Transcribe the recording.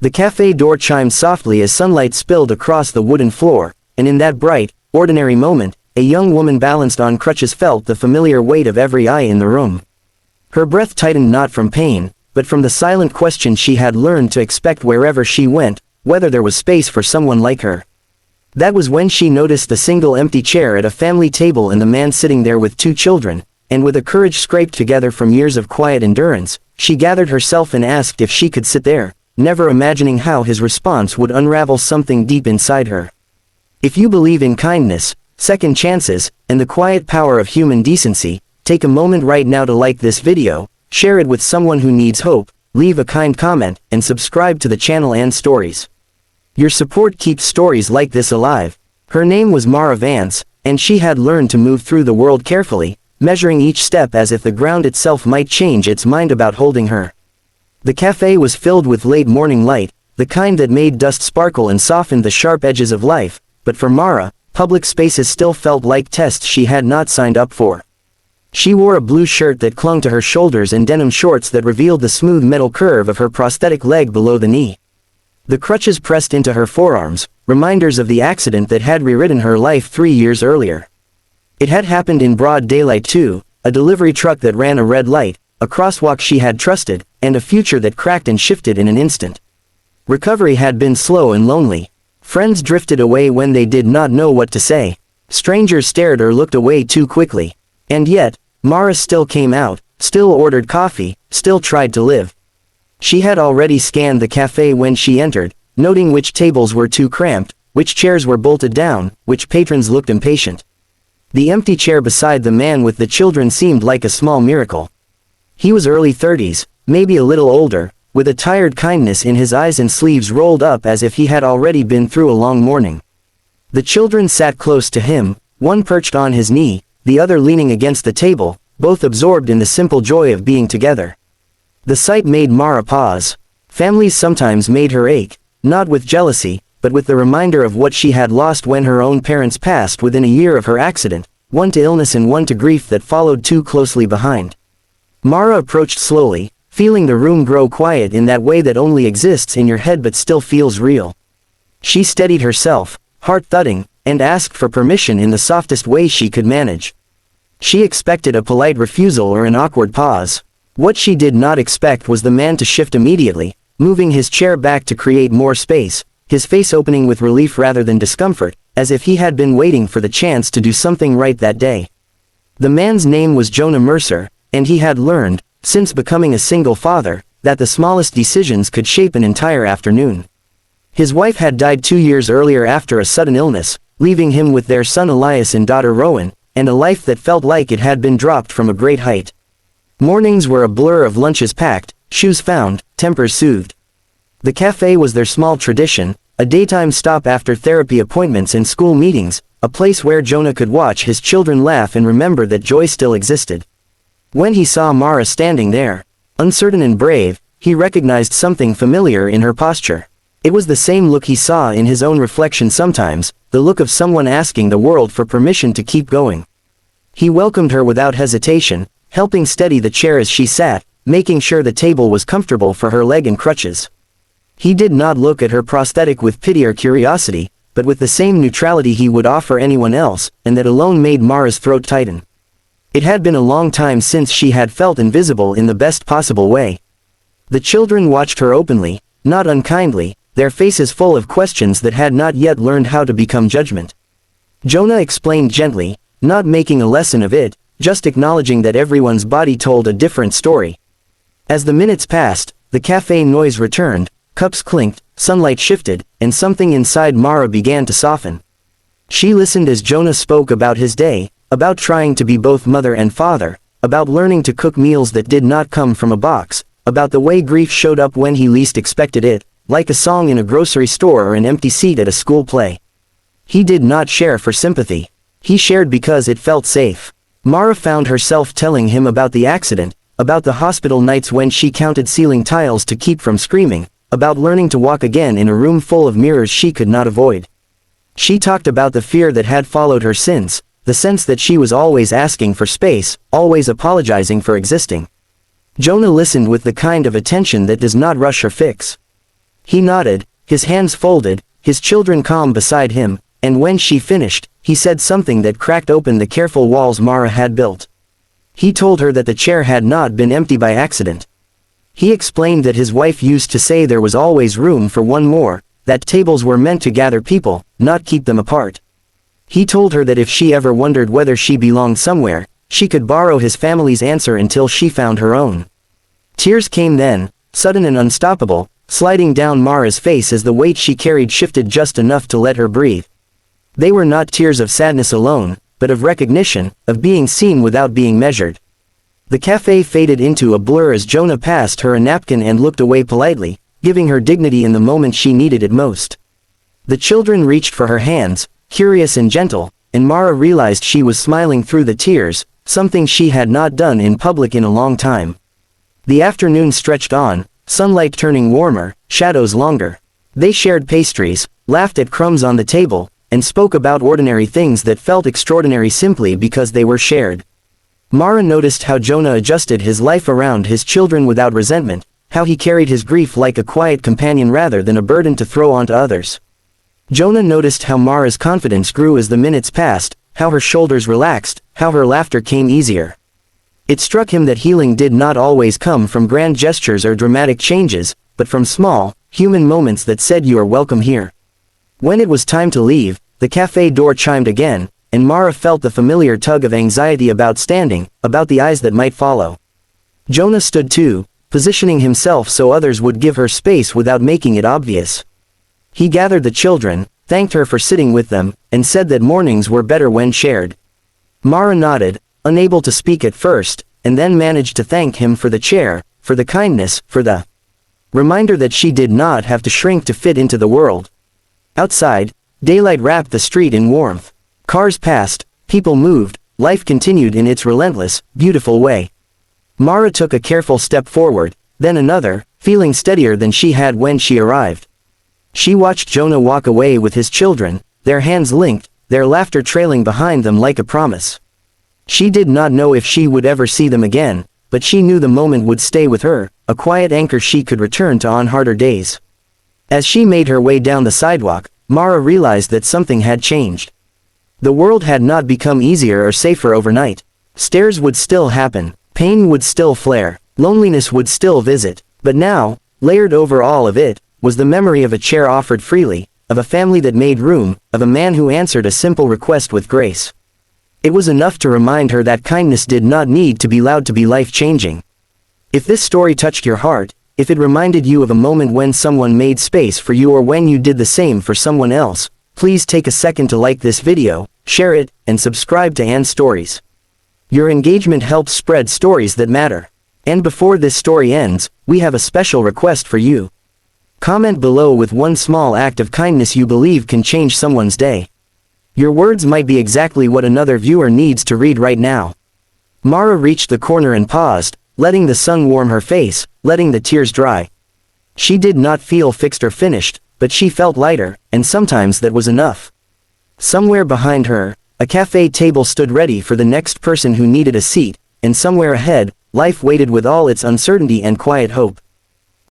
The cafe door chimed softly as sunlight spilled across the wooden floor, and in that bright, ordinary moment, a young woman balanced on crutches felt the familiar weight of every eye in the room. Her breath tightened not from pain, but from the silent question she had learned to expect wherever she went, whether there was space for someone like her. That was when she noticed the single empty chair at a family table and the man sitting there with 2 children, and with a courage scraped together from years of quiet endurance, she gathered herself and asked if she could sit there, never imagining how his response would unravel something deep inside her. If you believe in kindness, second chances, and the quiet power of human decency, take a moment right now to like this video, share it with someone who needs hope, leave a kind comment, and subscribe to the channel and stories. Your support keeps stories like this alive. Her name was Mara Vance, and she had learned to move through the world carefully, measuring each step as if the ground itself might change its mind about holding her. The cafe was filled with late morning light, the kind that made dust sparkle and softened the sharp edges of life, but for Mara, public spaces still felt like tests she had not signed up for. She wore a blue shirt that clung to her shoulders and denim shorts that revealed the smooth metal curve of her prosthetic leg below the knee. The crutches pressed into her forearms, reminders of the accident that had rewritten her life 3 years earlier. It had happened in broad daylight too, a delivery truck that ran a red light, a crosswalk she had trusted, and a future that cracked and shifted in an instant. Recovery had been slow and lonely. Friends drifted away when they did not know what to say. Strangers stared or looked away too quickly. And yet, Mara still came out, still ordered coffee, still tried to live. She had already scanned the cafe when she entered, noting which tables were too cramped, which chairs were bolted down, which patrons looked impatient. The empty chair beside the man with the children seemed like a small miracle. He was early 30s, maybe a little older, with a tired kindness in his eyes and sleeves rolled up as if he had already been through a long morning. The children sat close to him, one perched on his knee, the other leaning against the table, both absorbed in the simple joy of being together. The sight made Mara pause. Families sometimes made her ache, not with jealousy, but with the reminder of what she had lost when her own parents passed within a year of her accident, one to illness and one to grief that followed too closely behind. Mara approached slowly, feeling the room grow quiet in that way that only exists in your head but still feels real. She steadied herself, heart thudding, and asked for permission in the softest way she could manage. She expected a polite refusal or an awkward pause. What she did not expect was the man to shift immediately, moving his chair back to create more space, his face opening with relief rather than discomfort, as if he had been waiting for the chance to do something right that day. The man's name was Jonah Mercer, and he had learned, since becoming a single father, that the smallest decisions could shape an entire afternoon. His wife had died 2 years earlier after a sudden illness, leaving him with their son Elias and daughter Rowan, and a life that felt like it had been dropped from a great height. Mornings were a blur of lunches packed, shoes found, tempers soothed. The cafe was their small tradition, a daytime stop after therapy appointments and school meetings, a place where Jonah could watch his children laugh and remember that joy still existed. When he saw Mara standing there, uncertain and brave, he recognized something familiar in her posture. It was the same look he saw in his own reflection sometimes, the look of someone asking the world for permission to keep going. He welcomed her without hesitation, helping steady the chair as she sat, making sure the table was comfortable for her leg and crutches. He did not look at her prosthetic with pity or curiosity, but with the same neutrality he would offer anyone else, and that alone made Mara's throat tighten. It had been a long time since she had felt invisible in the best possible way. The children watched her openly, not unkindly, their faces full of questions that had not yet learned how to become judgment. Jonah explained gently, not making a lesson of it, just acknowledging that everyone's body told a different story. As the minutes passed, the cafe noise returned, cups clinked, sunlight shifted, and something inside Mara began to soften. She listened as Jonah spoke about his day, about trying to be both mother and father, about learning to cook meals that did not come from a box, about the way grief showed up when he least expected it, like a song in a grocery store or an empty seat at a school play. He did not share for sympathy. He shared because it felt safe. Mara found herself telling him about the accident, about the hospital nights when she counted ceiling tiles to keep from screaming, about learning to walk again in a room full of mirrors she could not avoid. She talked about the fear that had followed her since, the sense that she was always asking for space, always apologizing for existing. Jonah listened with the kind of attention that does not rush or fix. He nodded, his hands folded, his children calm beside him, and when she finished, he said something that cracked open the careful walls Mara had built. He told her that the chair had not been empty by accident. He explained that his wife used to say there was always room for one more, that tables were meant to gather people, not keep them apart. He told her that if she ever wondered whether she belonged somewhere, she could borrow his family's answer until she found her own. Tears came then, sudden and unstoppable, sliding down Mara's face as the weight she carried shifted just enough to let her breathe. They were not tears of sadness alone, but of recognition, of being seen without being measured. The cafe faded into a blur as Jonah passed her a napkin and looked away politely, giving her dignity in the moment she needed it most. The children reached for her hands, curious and gentle, and Mara realized she was smiling through the tears, something she had not done in public in a long time. The afternoon stretched on, sunlight turning warmer, shadows longer. They shared pastries, laughed at crumbs on the table, and spoke about ordinary things that felt extraordinary simply because they were shared. Mara noticed how Jonah adjusted his life around his children without resentment, how he carried his grief like a quiet companion rather than a burden to throw onto others. Jonah noticed how Mara's confidence grew as the minutes passed, how her shoulders relaxed, how her laughter came easier. It struck him that healing did not always come from grand gestures or dramatic changes, but from small, human moments that said you are welcome here. When it was time to leave, the cafe door chimed again, and Mara felt the familiar tug of anxiety about standing, about the eyes that might follow. Jonah stood too, positioning himself so others would give her space without making it obvious. He gathered the children, thanked her for sitting with them, and said that mornings were better when shared. Mara nodded, unable to speak at first, and then managed to thank him for the chair, for the kindness, for the reminder that she did not have to shrink to fit into the world. Outside, daylight wrapped the street in warmth. Cars passed, people moved, life continued in its relentless, beautiful way. Mara took a careful step forward, then another, feeling steadier than she had when she arrived. She watched Jonah walk away with his children, their hands linked, their laughter trailing behind them like a promise. She did not know if she would ever see them again, but she knew the moment would stay with her, a quiet anchor she could return to on harder days. As she made her way down the sidewalk, Mara realized that something had changed. The world had not become easier or safer overnight. Stares would still happen, pain would still flare, loneliness would still visit, but now, layered over all of it, was the memory of a chair offered freely, of a family that made room, of a man who answered a simple request with grace. It was enough to remind her that kindness did not need to be loud to be life-changing. If this story touched your heart, if it reminded you of a moment when someone made space for you or when you did the same for someone else, please take a second to like this video, share it, and subscribe to Anne's Stories. Your engagement helps spread stories that matter. And before this story ends, we have a special request for you. Comment below with one small act of kindness you believe can change someone's day. Your words might be exactly what another viewer needs to read right now. Mara reached the corner and paused, letting the sun warm her face, letting the tears dry. She did not feel fixed or finished, but she felt lighter, and sometimes that was enough. Somewhere behind her, a cafe table stood ready for the next person who needed a seat, and somewhere ahead, life waited with all its uncertainty and quiet hope.